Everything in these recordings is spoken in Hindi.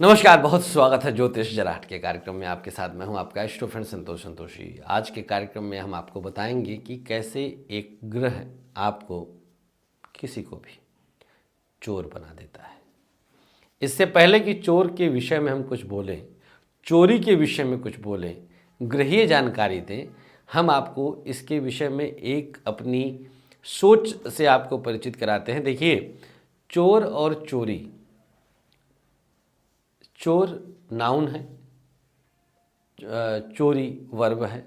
नमस्कार, बहुत स्वागत है ज्योतिष जराट के कार्यक्रम में। आपके साथ मैं हूं आपका एस्ट्रो फ्रेंड संतोष संतोषी। आज के कार्यक्रम में हम आपको बताएंगे कि कैसे एक ग्रह आपको किसी को भी चोर बना देता है। इससे पहले कि चोर के विषय में हम कुछ बोलें, चोरी के विषय में कुछ बोलें, गृहीय जानकारी दें, हम आपको इसके विषय में एक अपनी सोच से आपको परिचित कराते हैं। देखिए, चोर और चोरी, चोर नाउन है, चोरी वर्ब है।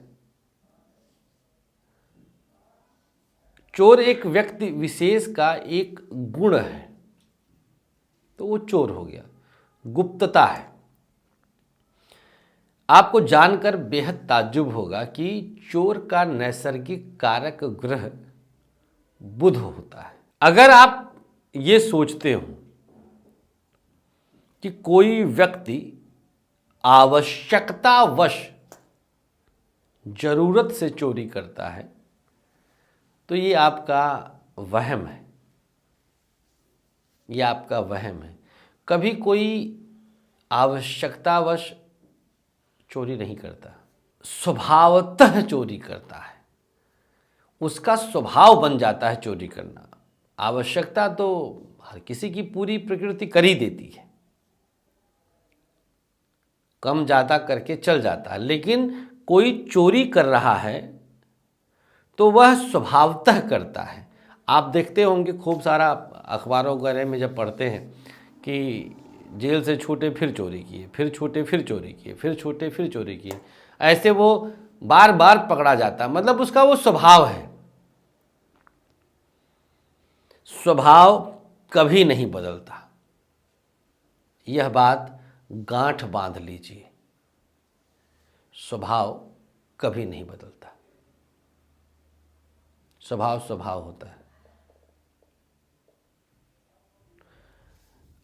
चोर एक व्यक्ति विशेष का एक गुण है, तो वो चोर हो गया। गुप्तता है। आपको जानकर बेहद ताज्जुब होगा कि चोर का नैसर्गिक कारक ग्रह बुध होता है। अगर आप ये सोचते हो कि कोई व्यक्ति आवश्यकतावश जरूरत से चोरी करता है, तो ये आपका वहम है। ये आपका वहम है। कभी कोई आवश्यकतावश चोरी नहीं करता, स्वभावतः चोरी करता है। उसका स्वभाव बन जाता है चोरी करना। आवश्यकता तो हर किसी की पूरी प्रकृति कर ही देती है, कम ज़्यादा करके चल जाता है। लेकिन कोई चोरी कर रहा है तो वह स्वभावतः करता है। आप देखते होंगे खूब सारा अखबारों वगैरह में जब पढ़ते हैं कि जेल से छूटे फिर चोरी किए, फिर छूटे फिर चोरी किए, फिर छूटे फिर चोरी किए, ऐसे वो बार बार पकड़ा जाता है। मतलब उसका वो स्वभाव है। स्वभाव कभी नहीं बदलता। यह बात गांठ बांध लीजिए। स्वभाव कभी नहीं बदलता। स्वभाव स्वभाव होता है।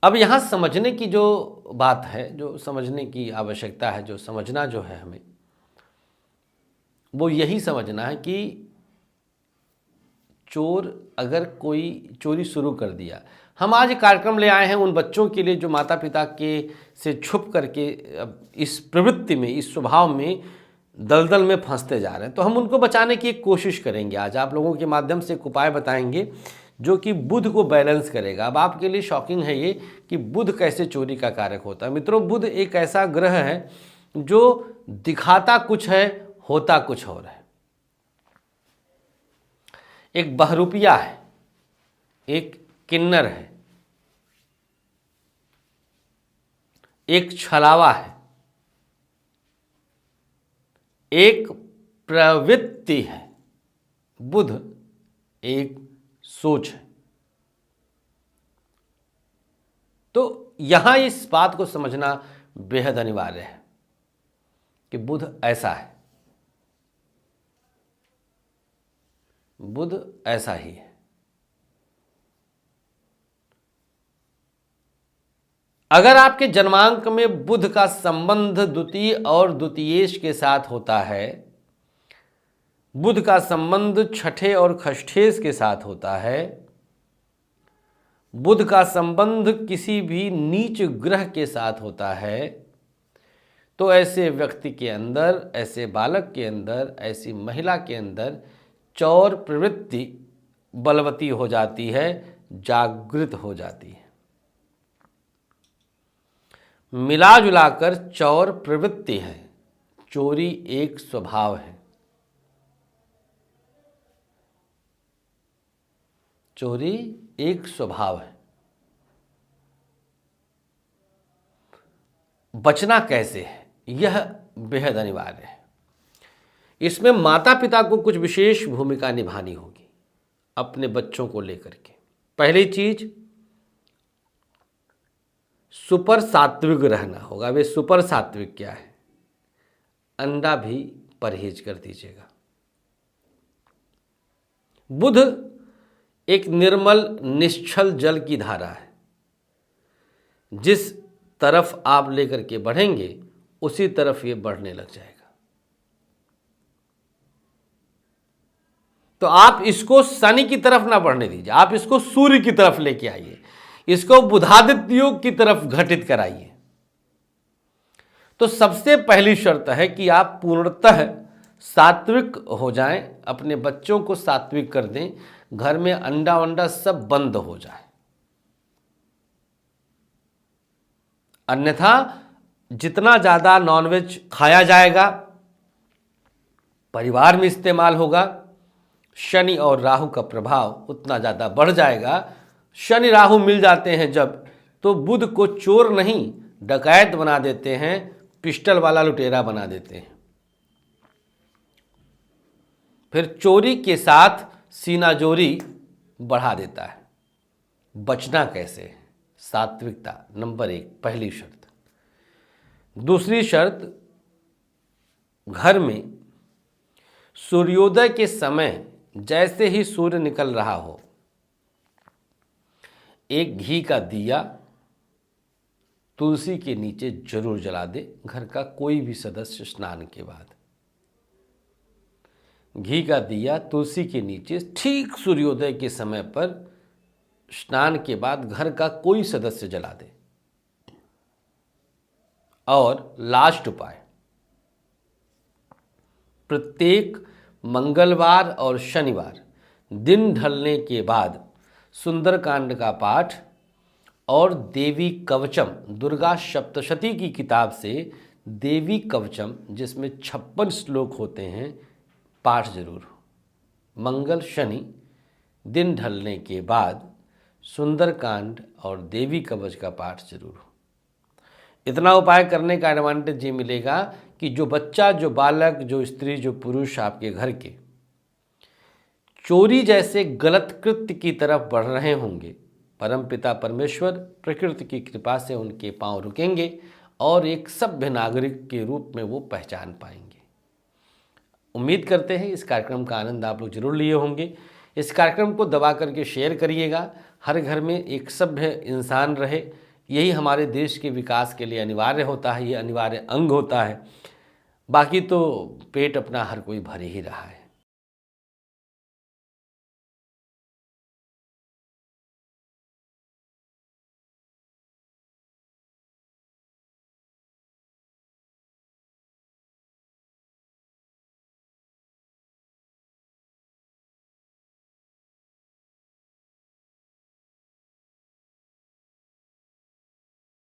अब यहां समझने की जो बात है, जो समझने की आवश्यकता है, जो समझना जो है हमें, वो यही समझना है कि चोर अगर कोई चोरी शुरू कर दिया, हम आज कार्यक्रम ले आए हैं उन बच्चों के लिए जो माता पिता के से छुप करके इस प्रवृत्ति में, इस स्वभाव में दलदल में फंसते जा रहे हैं। तो हम उनको बचाने की एक कोशिश करेंगे। आज आप लोगों के माध्यम से एक उपाय बताएंगे जो कि बुध को बैलेंस करेगा। अब आपके लिए शॉकिंग है ये कि बुध कैसे चोरी का कारक होता है। मित्रों, बुध एक ऐसा ग्रह है जो दिखाता कुछ है, होता कुछ और है। एक बहरूपिया है, एक किन्नर है, एक छलावा है, एक प्रवृत्ति है। बुध एक सोच है। तो यहां इस बात को समझना बेहद अनिवार्य है कि बुध ऐसा है। बुध ऐसा ही है। अगर आपके जन्मांक में बुध का संबंध द्वितीय और द्वितीयेश के साथ होता है, बुध का संबंध छठे और खष्ठेश के साथ होता है, बुध का संबंध किसी भी नीच ग्रह के साथ होता है, तो ऐसे व्यक्ति के अंदर, ऐसे बालक के अंदर, ऐसी महिला के अंदर चौर प्रवृत्ति बलवती हो जाती है, जागृत हो जाती है। मिला जुलाकर चौर प्रवृत्ति है, चोरी एक स्वभाव है। चोरी एक स्वभाव है। बचना कैसे है, यह बेहद अनिवार्य है। इसमें माता पिता को कुछ विशेष भूमिका निभानी होगी अपने बच्चों को लेकर के। पहली चीज, सुपर सात्विक रहना होगा। वे सुपर सात्विक क्या है? अंडा भी परहेज कर दीजिएगा। बुध एक निर्मल निश्चल जल की धारा है। जिस तरफ आप लेकर के बढ़ेंगे उसी तरफ ये बढ़ने लग जाएगा। तो आप इसको शनि की तरफ ना बढ़ने दीजिए, आप इसको सूर्य की तरफ लेके आइए, इसको बुधादित्य योग की तरफ घटित कराइए। तो सबसे पहली शर्त है कि आप पूर्णतः सात्विक हो जाएं, अपने बच्चों को सात्विक कर दें, घर में अंडा वंडा सब बंद हो जाए। अन्यथा जितना ज़्यादा नॉनवेज खाया जाएगा, परिवार में इस्तेमाल होगा, शनि और राहु का प्रभाव उतना ज़्यादा बढ़ जाएगा। शनि राहु मिल जाते हैं जब, तो बुध को चोर नहीं डकैत बना देते हैं, पिस्टल वाला लुटेरा बना देते हैं। फिर चोरी के साथ सीनाजोरी बढ़ा देता है। बचना कैसे? सात्विकता नंबर 1 पहली शर्त। दूसरी शर्त, घर में सूर्योदय के समय जैसे ही सूर्य निकल रहा हो, एक घी का दिया तुलसी के नीचे जरूर जला दे। घर का कोई भी सदस्य स्नान के बाद घी का दिया तुलसी के नीचे ठीक सूर्योदय के समय पर स्नान के बाद घर का कोई सदस्य जला दे। और लास्ट उपाय, प्रत्येक मंगलवार और शनिवार दिन ढलने के बाद सुंदरकांड का पाठ और देवी कवचम, दुर्गा सप्तशती की किताब से देवी कवचम जिसमें 56 श्लोक होते हैं, पाठ जरूर हो। मंगल शनि दिन ढलने के बाद सुंदरकांड और देवी कवच का पाठ जरूर हो। इतना उपाय करने का एडवांटेज ये मिलेगा कि जो बच्चा, जो बालक, जो स्त्री, जो पुरुष आपके घर के चोरी जैसे गलत कृत्य की तरफ बढ़ रहे होंगे, परमपिता परमेश्वर प्रकृति की कृपा से उनके पांव रुकेंगे और एक सभ्य नागरिक के रूप में वो पहचान पाएंगे। उम्मीद करते हैं इस कार्यक्रम का आनंद आप लोग जरूर लिए होंगे। इस कार्यक्रम को दबा करके शेयर करिएगा। हर घर में एक सभ्य इंसान रहे, यही हमारे देश के विकास के लिए अनिवार्य होता है, ये अनिवार्य अंग होता है। बाकी तो पेट अपना हर कोई भर ही रहा है।